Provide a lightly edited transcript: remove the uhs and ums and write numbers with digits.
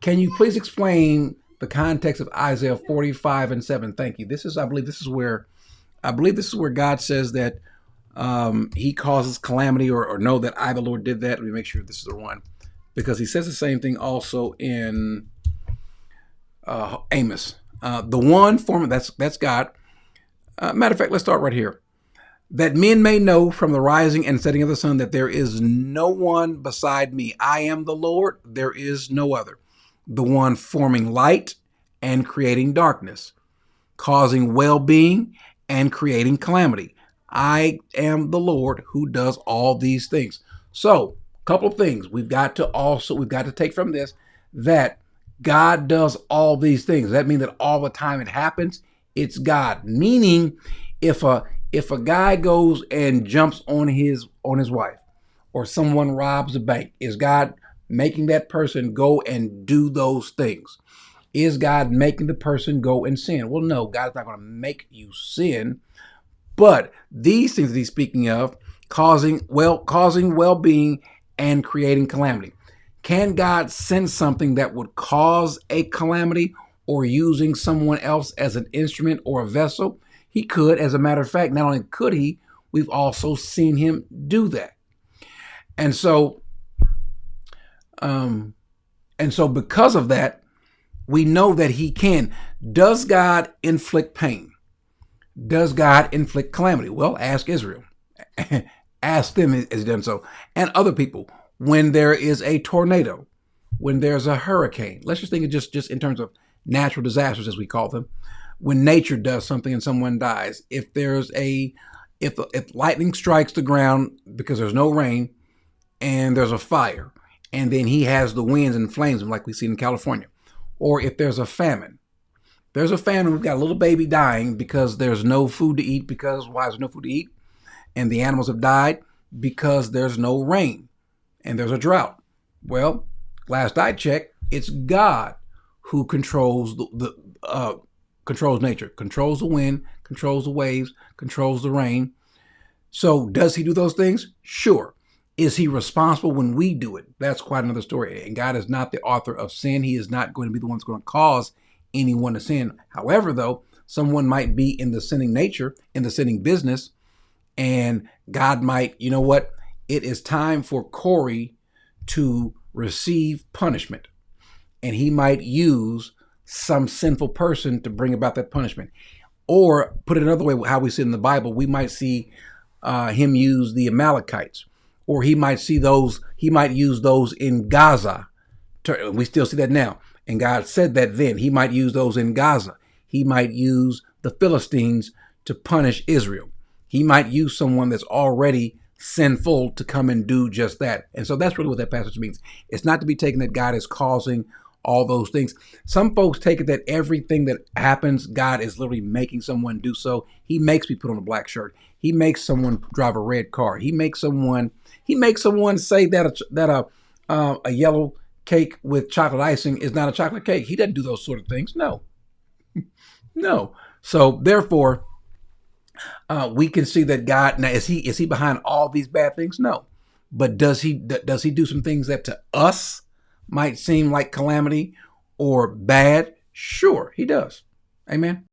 Can you please explain the context of Isaiah 45 and 7? Thank you. I believe this is where God says that he causes calamity, or know that I, the Lord, did that. Let me make sure this is the one, because he says the same thing also in Amos. The one form, that's God. Matter of fact, let's start right here. That men may know from the rising and setting of the sun that there is no one beside me. I am the Lord, there is no other. The one forming light and creating darkness, causing well-being and creating calamity. I am the Lord who does all these things. So, a couple of things we've got to take from this, that God does all these things. Does that mean that all the time it happens? It's God. Meaning, if a guy goes and jumps on his wife, or someone robs a bank, is God making that person go and do those things? Is God making the person go and sin? Well, no, God's not going to make you sin. But these things that he's speaking of, causing well-being and creating calamity. Can God send something that would cause a calamity, or using someone else as an instrument or a vessel? He could. As a matter of fact, not only could he, we've also seen him do that. And so, because of that, we know that he can. Does God inflict pain? Does God inflict calamity? Well, ask Israel. Ask them has he done so. And other people. When there is a tornado, when there's a hurricane, let's just think of just in terms of natural disasters, as we call them. When nature does something and someone dies, if lightning strikes the ground because there's no rain and there's a fire, and then he has the winds and flames like we see in California, or if there's a famine. We've got a little baby dying because there's no food to eat. Because why is there no food to eat? And the animals have died because there's no rain and there's a drought. Well, last I checked, it's God who controls controls nature, controls the wind, controls the waves, controls the rain. So does he do those things? Sure. Is he responsible when we do it? That's quite another story. And God is not the author of sin. He is not going to be the one that's going to cause anyone to sin. However, though, someone might be in the sinning nature, in the sinning business, and God might, you know what? It is time for Corey to receive punishment. And he might use some sinful person to bring about that punishment. Or put it another way, how we see it in the Bible, we might see him use the Amalekites, or he might use those in Gaza. We still see that now. And God said that then. He might use those in Gaza. He might use the Philistines to punish Israel. He might use someone that's already sinful to come and do just that. And so that's really what that passage means. It's not to be taken that God is causing all those things. Some folks take it that everything that happens, God is literally making someone do so. He makes me put on a black shirt. He makes someone drive a red car. He makes someone say that a yellow cake with chocolate icing is not a chocolate cake. He doesn't do those sort of things. No. No. So therefore, we can see that God, now is he behind all these bad things? No. But does he do some things that to us might seem like calamity or bad? Sure, he does. Amen.